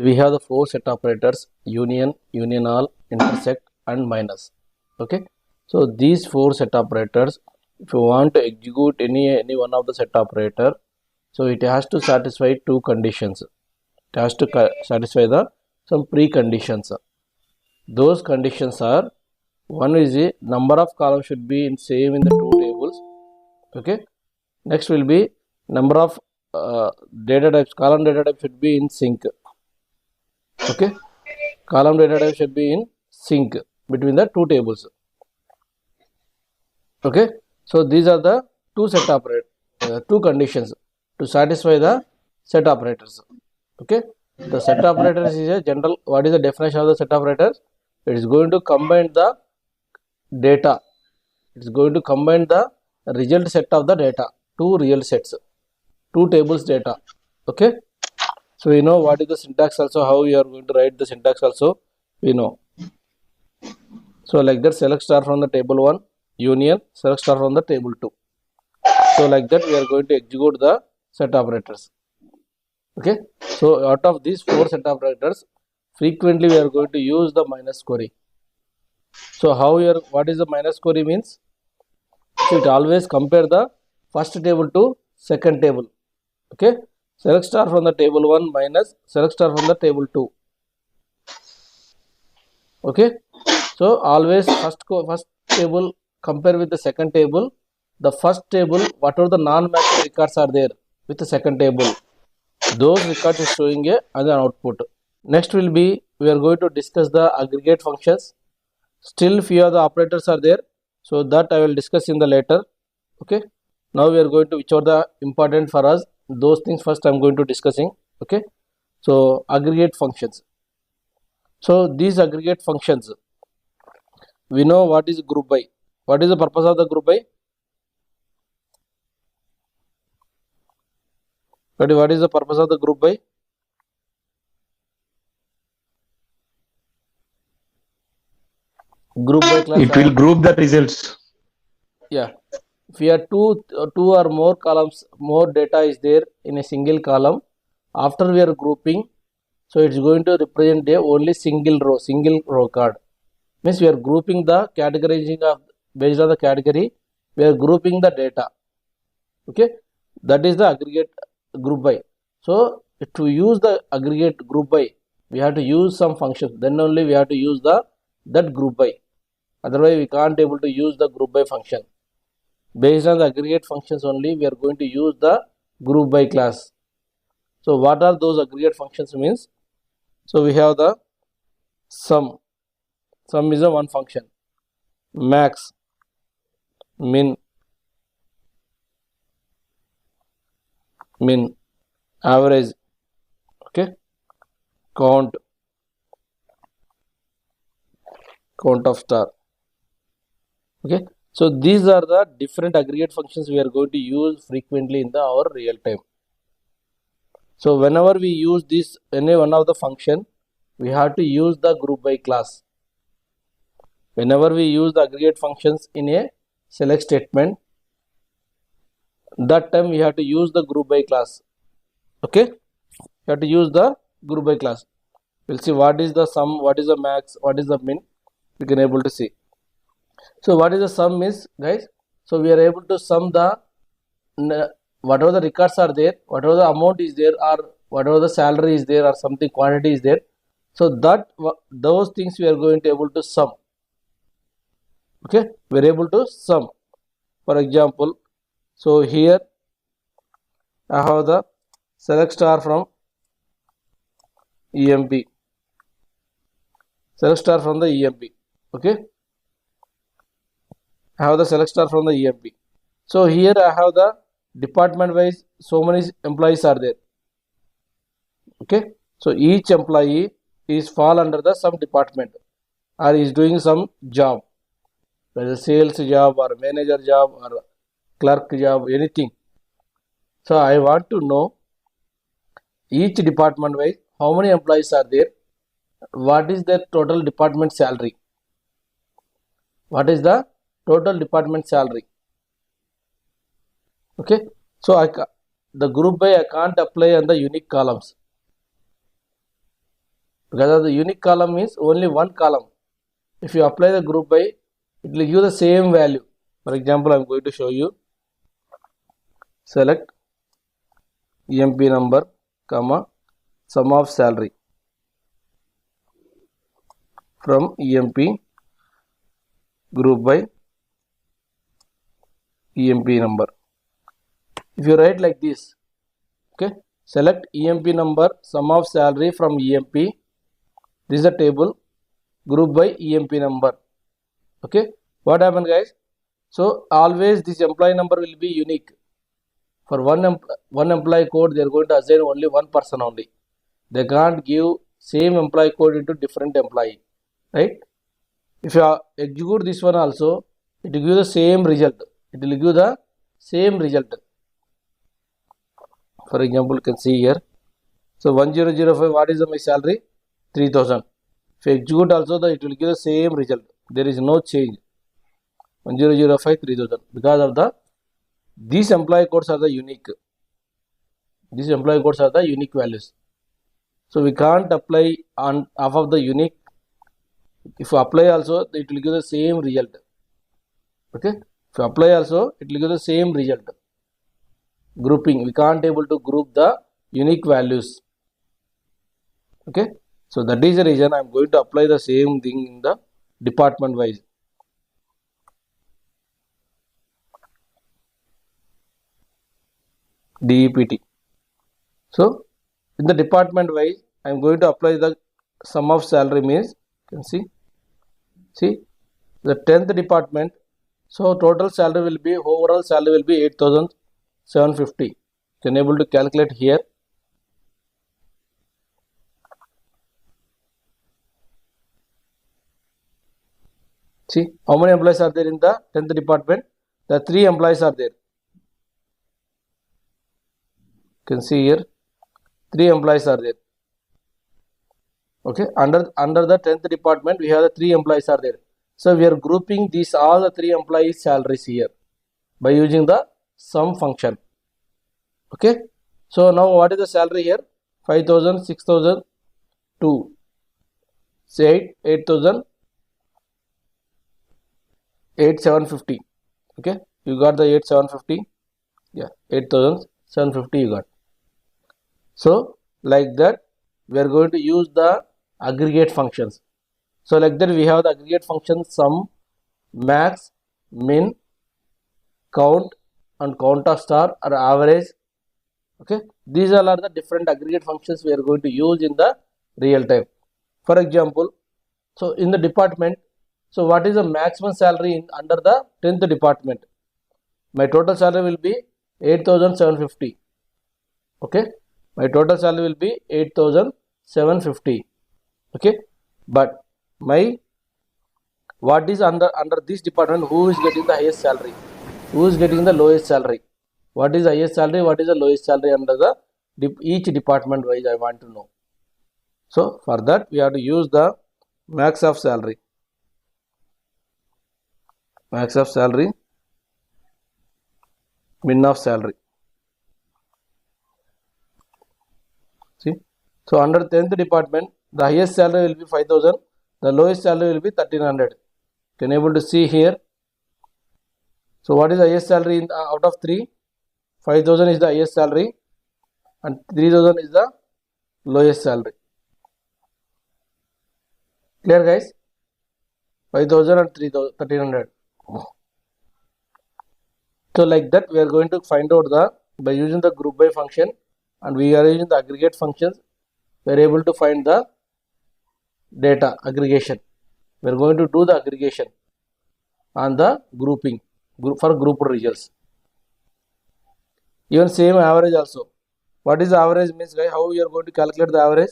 we have the 4 set operators: union, union all, intersect and minus. Okay, so these 4 set operators, if you want to execute any one of the set operator, so it has to satisfy 2 conditions. It has to satisfy the some preconditions. Those conditions are, one is the number of columns should be in same in the 2 tables. Okay, next will be number of data types, column data type should be in sync. Okay, column data type should be in sync between the 2 tables. Okay, so these are the 2 conditions to satisfy the set operators. Okay, the set operators is a general. What is the definition of the set operators? It is going to combine the data. It is going to combine the result set of the data, 2 real sets, 2 tables data. Okay, so you know what is the syntax also, how you are going to write the syntax also, we know. So like that, select star from the table 1, union, select star from the table 2. So like that we are going to execute the set operators. Okay, so out of these 4 set operators, frequently we are going to use the minus query. So how you are, what is the minus query means? So it always compare the first table to second table. Okay, select star from the table 1 minus select star from the table 2. Okay, so always first table compare with the second table. The first table, whatever the non-matching records are there with the second table, those records is showing as an output. Next will be, we are going to discuss the aggregate functions. Still few of the operators are there, so that I will discuss in the later. Okay, now we are going to, which are the important for us, those things first I am going to discussing. Okay, so aggregate functions. So these aggregate functions, we know what is group by. What is the purpose of the group by? But what is the purpose of the group by? Group by class, it will group the results. Yeah, if we have two or more columns, more data is there in a single column, after we are grouping, so it's going to represent a only single row card. Means we are grouping the categorizing of, based on the category, we are grouping the data. Okay, that is the aggregate group by. So to use the aggregate group by, we have to use some functions, then only we have to use that group by. Otherwise we can't able to use the group by function. Based on the aggregate functions only, we are going to use the group by class. So what are those aggregate functions means? So we have the sum. Sum is a one function. Max, min, average, okay, count of star. Okay, so these are the different aggregate functions we are going to use frequently in our real time. So whenever we use this any one of the function, we have to use the group by class. Whenever we use the aggregate functions in a select statement, that time we have to use the group by class. Okay, you have to use the group by class. We'll see what is the sum, what is the max, what is the min, we can able to see. So what is the sum is, guys? So we are able to sum the whatever the records are there, whatever the amount is there, or whatever the salary is there, or something quantity is there. So that those things we are going to able to sum. Okay, we are able to sum. For example, so here I have the select star from EMP. Select star from the EMP. Okay, I have the select star from the EMP. So here I have the department wise, so many employees are there. Okay, so each employee is fall under the some department or is doing some job, whether sales job or manager job or clerk job, anything. So I want to know each department wise how many employees are there, what is the total department salary, what is the total department salary. Okay, so the group by I can't apply on the unique columns. because of the unique column means only one column. If you apply the group by, it will give the same value. For example, I am going to show you. Select EMP number, comma, sum of salary from EMP group by EMP number. If you write like this, okay, select EMP number, sum of salary from EMP. This is a table, group by EMP number. Okay, what happened, guys? So always this employee number will be unique. For one employee code, they are going to assign only one person only. They can't give same employee code into different employee, right? If you execute this one also, it will give the same result. It will give the same result. For example, you can see here. So 1005, what is my salary? 3000. If you execute also, it will give the same result. There is no change. 1005, 3000. Because of these employee codes are the unique. These employee codes are the unique values. So we can't apply on half of the unique. If you apply also, it will give the same result. Okay. If you apply also, it will give the same result. Grouping, we can't able to group the unique values. Okay. So that is the reason I am going to apply the same thing in the department wise. DEPT. So in the department wise, I am going to apply the sum of salary means, you can see the 10th department. So total salary will be, overall salary will be 8,750. You can able to calculate here. See how many employees are there in the 10th department? The 3 employees are there. You can see here 3 employees are there. Okay, under the 10th department we have the 3 employees are there. So we are grouping these all the 3 employees salaries here by using the sum function. Okay, so now what is the salary here? 5,000, 6,000, 2, say 8,000, 8,750. Okay, you got the 8,750. Yeah, 8,750 you got. So like that we are going to use the aggregate functions. So like that we have the aggregate function sum, max, min, count and count of star or average. Okay, these all are the different aggregate functions we are going to use in the real time. For example, so in the department, so what is the maximum salary under the 10th department? My total salary will be 8,750. Okay, my total salary will be 8,750. Okay, but my what is under this department, who is getting the highest salary, who is getting the lowest salary, what is the highest salary, what is the lowest salary under the each department wise I want to know. So for that we have to use the max of salary, min of salary. See, so under 10th department the highest salary will be 5,000, the lowest salary will be 1,300. Can you able to see here? So what is the highest salary in, out of 3? 5,000 is the highest salary and 3,000 is the lowest salary. Clear, guys? 5,000 and 1,300. So like that we are going to find out the, by using the group by function and we are using the aggregate functions, we are able to find the data aggregation. We are going to do the aggregation on the grouping for grouped results. Even same average also. What is the average means, guys? How you are going to calculate the average?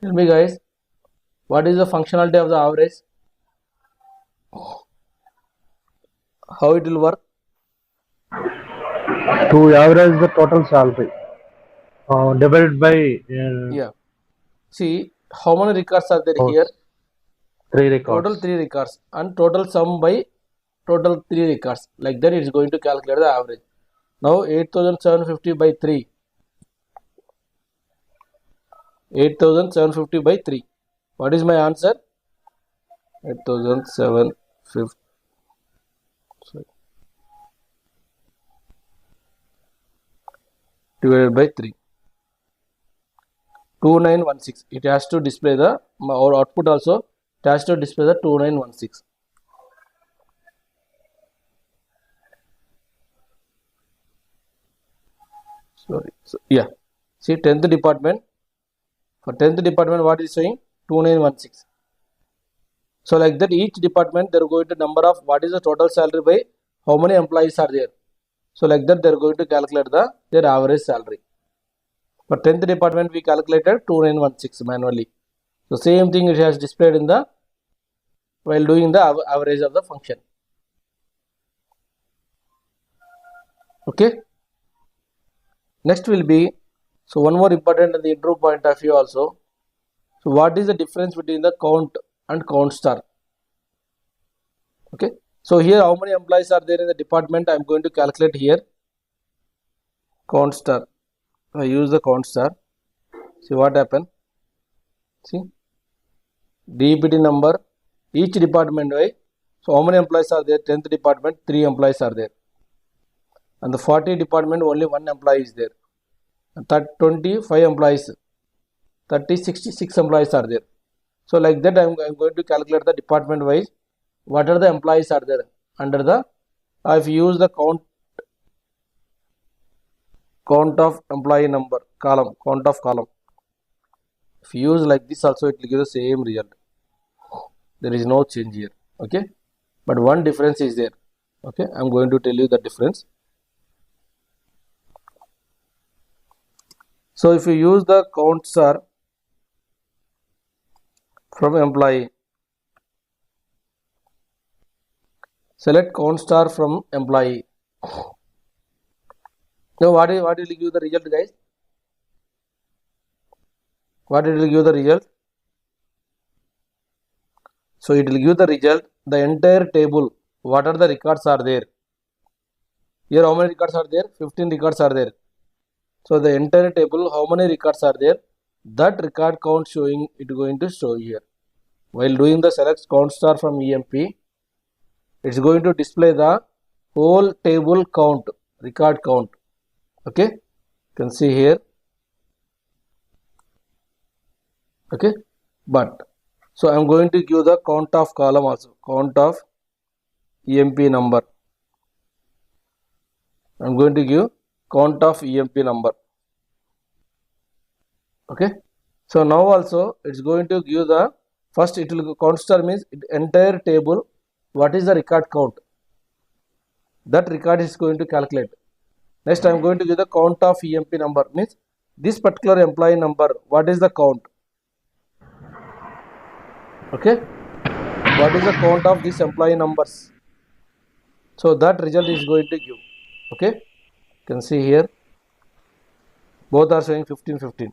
Tell me, guys. What is the functionality of the average? How it will work? To average the total salary divided by Yeah. See how many records are there course. here? 3 records. Total 3 records and total sum by total 3 records. Like that it is going to calculate the average. Now 8,750 by 3. 8750 by 3. What is my answer? 8750 divided by 3. 2916. It has to display the our output also. It has to display the 2916. Sorry. So, yeah. See 10th department. For 10th department, what is showing? 2916. So like that, each department they are going to number of what is the total salary by how many employees are there. So like that, they are going to calculate their average salary. For 10th department, we calculated 2916 manually. So same thing it has displayed in the while doing the average of the function. Okay. Next will be, so one more important in the intro point of view also. So what is the difference between the count and count star? Okay. So here how many employees are there in the department? I am going to calculate here. Count star. I use the count star. See what happened. See. DPT number. Each department way. So how many employees are there? 10th department 3 employees are there. And the 40 department only 1 employee is there. And 25 employees. 30, 66 employees are there. So like that I am going to calculate the department wise. What are the employees are there under the, if you use the count of employee number column, count of column. If you use like this also, it will give the same result. There is no change here. Okay. But one difference is there. Okay. I am going to tell you the difference. So if you use the count star from employee, select count star from employee. Now what will give the result, guys? What it will give the result? So it will give the result, the entire table, what are the records are there. Here how many records are there? 15 records are there. So the entire table, how many records are there? That record count showing, it going to show here. While doing the select count star from EMP, it's going to display the whole table count, record count. Okay. You can see here. Okay. But, so I am going to give the count of column also, count of EMP number. I am going to give count of EMP number. Okay. So now also it's going to give the, first it will count star means entire table, what is the record count. That record is going to calculate. Next I am going to give the count of EMP number, means this particular employee number, what is the count. Okay. What is the count of these employee numbers. So that result is going to give. Okay. You can see here both are showing 15, 15.